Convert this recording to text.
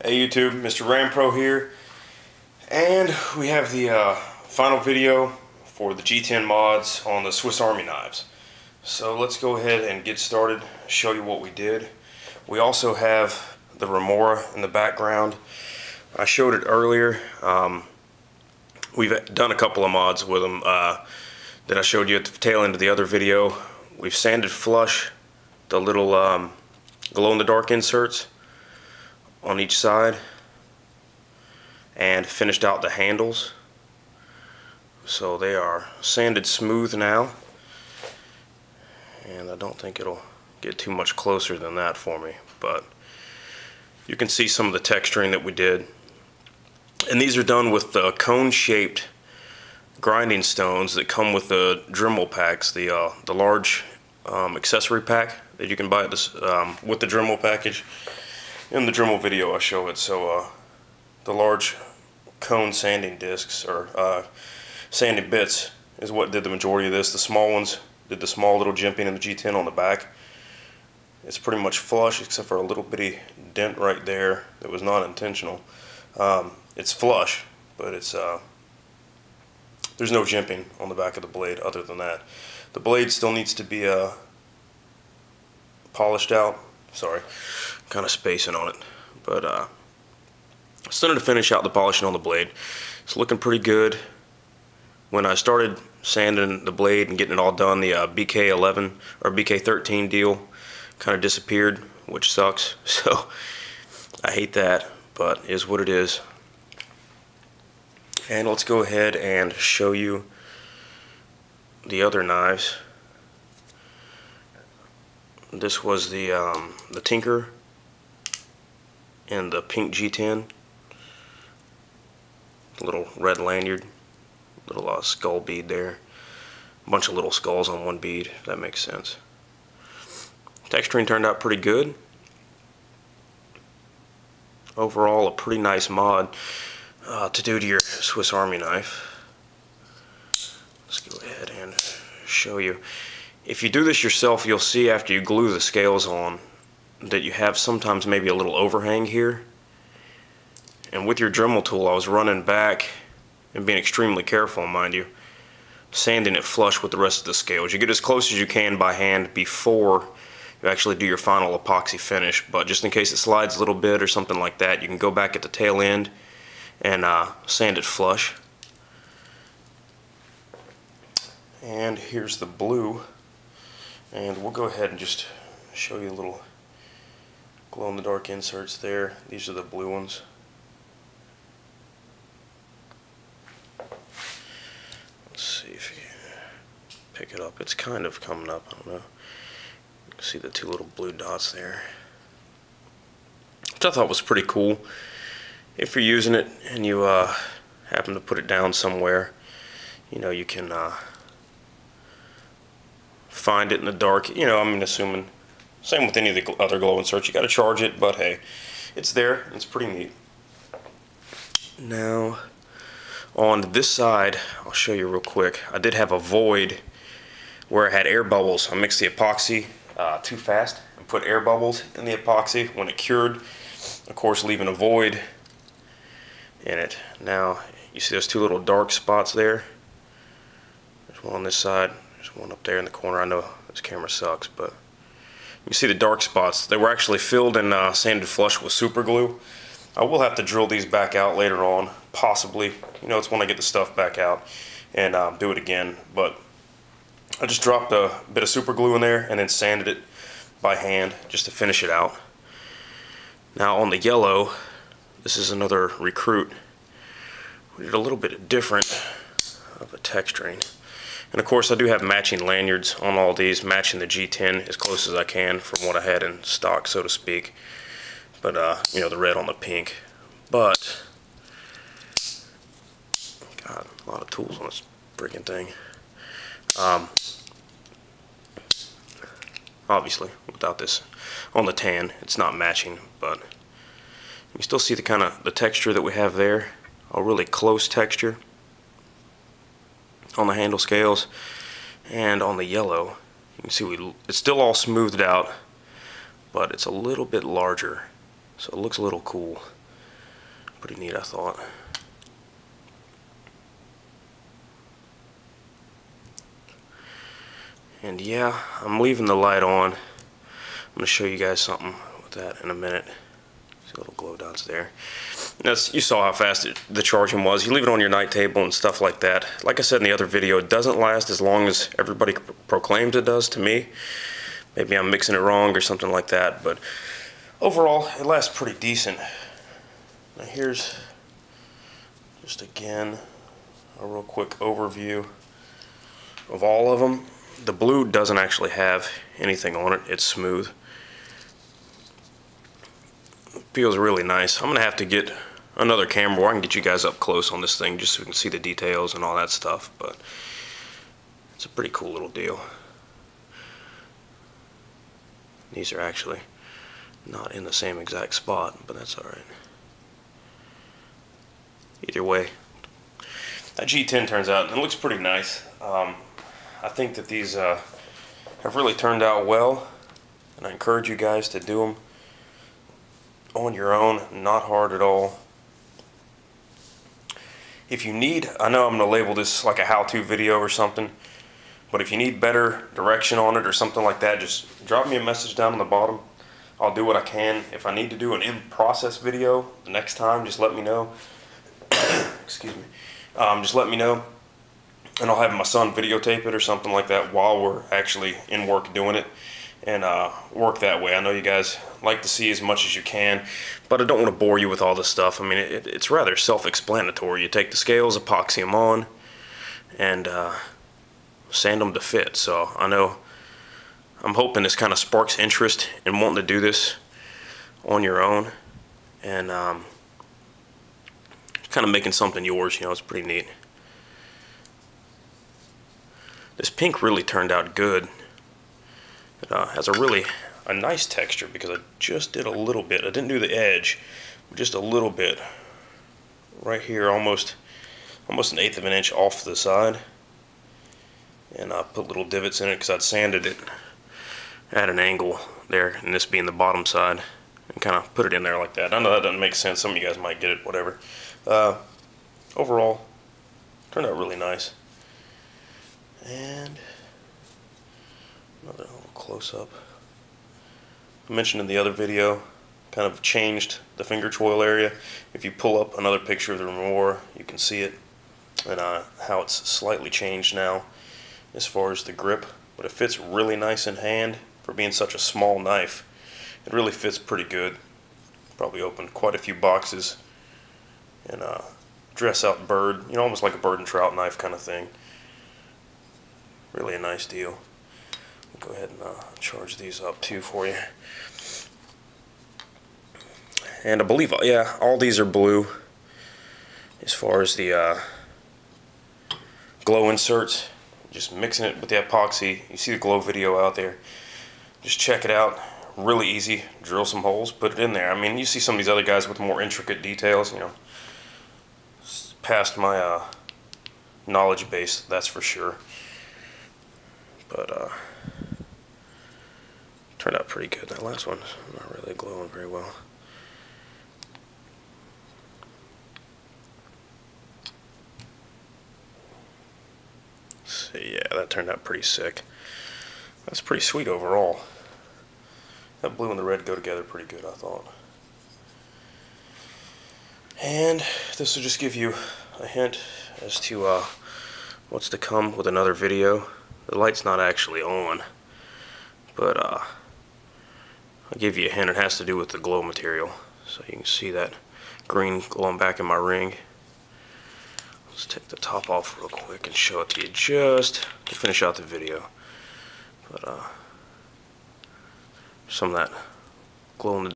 Hey YouTube, MrRampro here, and we have the final video for the G10 mods on the Swiss Army knives. So let's go ahead and get started, show you what we did. We also have the remora in the background. I showed it earlier. We've done a couple of mods with them that I showed you at the tail end of the other video. We've sanded flush the little glow-in-the-dark inserts on each side and finished out the handles, so they are sanded smooth now, and I don't think it'll get too much closer than that for me, but you can see some of the texturing that we did. And these are done with the cone shaped grinding stones that come with the Dremel packs, the large accessory pack that you can buy at this with the Dremel package. In the Dremel video I show it. So the large cone sanding discs, or sanding bits, is what did the majority of this. The small ones did the small little jimping in the G10 on the back. It's pretty much flush except for a little bitty dent right there that was not intentional. It's flush, but it's there's no jimping on the back of the blade other than that. The blade still needs to be polished out. Sorry, kind of spacing on it, but started to finish out the polishing on the blade. It's looking pretty good. When I started sanding the blade and getting it all done, the BK11 or BK13 deal kind of disappeared, which sucks. So I hate that, but is what it is. And let's go ahead and show you the other knives. This was the Tinker and the pink G10. Little red lanyard, little skull bead there. A bunch of little skulls on one bead, if that makes sense. Texturing turned out pretty good. Overall, a pretty nice mod to do to your Swiss Army knife. Let's go ahead and show you. If you do this yourself, you'll see after you glue the scales on that you have sometimes maybe a little overhang here. And with your Dremel tool, I was running back and being extremely careful, mind you, sanding it flush with the rest of the scales. You get as close as you can by hand before you actually do your final epoxy finish, but just in case it slides a little bit or something like that, you can go back at the tail end and sand it flush. And here's the blue. And we'll go ahead and just show you a little glow-in-the-dark inserts there. These are the blue ones. Let's see if you pick it up. It's kind of coming up, I don't know. You can see the two little blue dots there, which I thought was pretty cool. If you're using it and you happen to put it down somewhere, you know, you can find it in the dark. You know, I'm assuming same with any of the other glow inserts. You got to charge it, but hey, it's there. It's pretty neat. Now, on this side, I'll show you real quick. I did have a void where I had air bubbles. I mixed the epoxy too fast and put air bubbles in the epoxy when it cured, of course leaving a void in it. Now, you see those two little dark spots there? There's one on this side. There's one up there in the corner. I know this camera sucks, but you see the dark spots. They were actually filled and sanded flush with super glue. I will have to drill these back out later on, possibly. You know, it's when I get the stuff back out and do it again. But I just dropped a bit of super glue in there and then sanded it by hand just to finish it out. Now on the yellow, this is another Recruit. We did a little bit different of a texturing. And of course I do have matching lanyards on all these, matching the G10 as close as I can from what I had in stock, so to speak. But you know, the red on the pink. But God, a lot of tools on this freaking thing. Obviously, without this on the tan, it's not matching, but you still see the kind of the texture that we have there. A really close texture on the handle scales, and on the yellow you can see it's still all smoothed out, but it's a little bit larger, so it looks a little cool. Pretty neat, I thought. And yeah, I'm leaving the light on. I'm going to show you guys something with that in a minute. See a little glow dots there. You saw how fast the charging was. You leave it on your night table and stuff like that. Like I said in the other video, it doesn't last as long as everybody proclaims it does to me. Maybe I'm mixing it wrong or something like that, but overall, it lasts pretty decent. Now here's just again a real quick overview of all of them. The blue doesn't actually have anything on it. It's smooth. It feels really nice. I'm gonna have to get another camera where I can get you guys up close on this thing just so we can see the details and all that stuff, but it's a pretty cool little deal. These are actually not in the same exact spot, but that's alright. Either way, that G10 turns out, and it looks pretty nice. I think that these have really turned out well, and I encourage you guys to do them on your own, not hard at all. If you need, I know I'm going to label this like a how-to video or something, but if you need better direction on it or something like that, just drop me a message down on the bottom. I'll do what I can. If I need to do an in-process video the next time, just let me know. Excuse me. Just let me know, and I'll have my son videotape it or something like that while we're actually in work doing it, and work that way. I know you guys like to see as much as you can, but I don't want to bore you with all this stuff. I mean, it's rather self-explanatory. You take the scales, epoxy them on, and sand them to fit. So I know, I'm hoping this kind of sparks interest in wanting to do this on your own, and kind of making something yours. You know, it's pretty neat. This pink really turned out good. It has a nice texture because I just did a little bit. I didn't do the edge, just a little bit right here, almost an 1/8 of an inch off the side, and I put little divots in it because I'd sanded it at an angle there, and this being the bottom side, and kind of put it in there like that. I know that doesn't make sense. Some of you guys might get it, whatever. Overall, turned out really nice. And another little close-up. I mentioned in the other video, kind of changed the finger choil area. If you pull up another picture of the Remora, you can see it, and how it's slightly changed now as far as the grip. But it fits really nice in hand for being such a small knife. It really fits pretty good. Probably opened quite a few boxes, and dress out bird, you know, almost like a bird and trout knife kind of thing. Really a nice deal. I'll go ahead and charge these up too for you. And I believe, yeah, all these are blue as far as the glow inserts. Just mixing it with the epoxy. You see the glow video out there. Just check it out. Really easy. Drill some holes, put it in there. I mean, you see some of these other guys with more intricate details, you know, past my knowledge base, that's for sure. But turned out pretty good. That last one's not really glowing very well. So yeah, that turned out pretty sick. That's pretty sweet overall. That blue and the red go together pretty good, I thought. And this will just give you a hint as to what's to come with another video. The light's not actually on, but I'll give you a hint. It has to do with the glow material. So you can see that green glowing back in my ring. Let's take the top off real quick and show it to you just to finish out the video. But some of that glow in the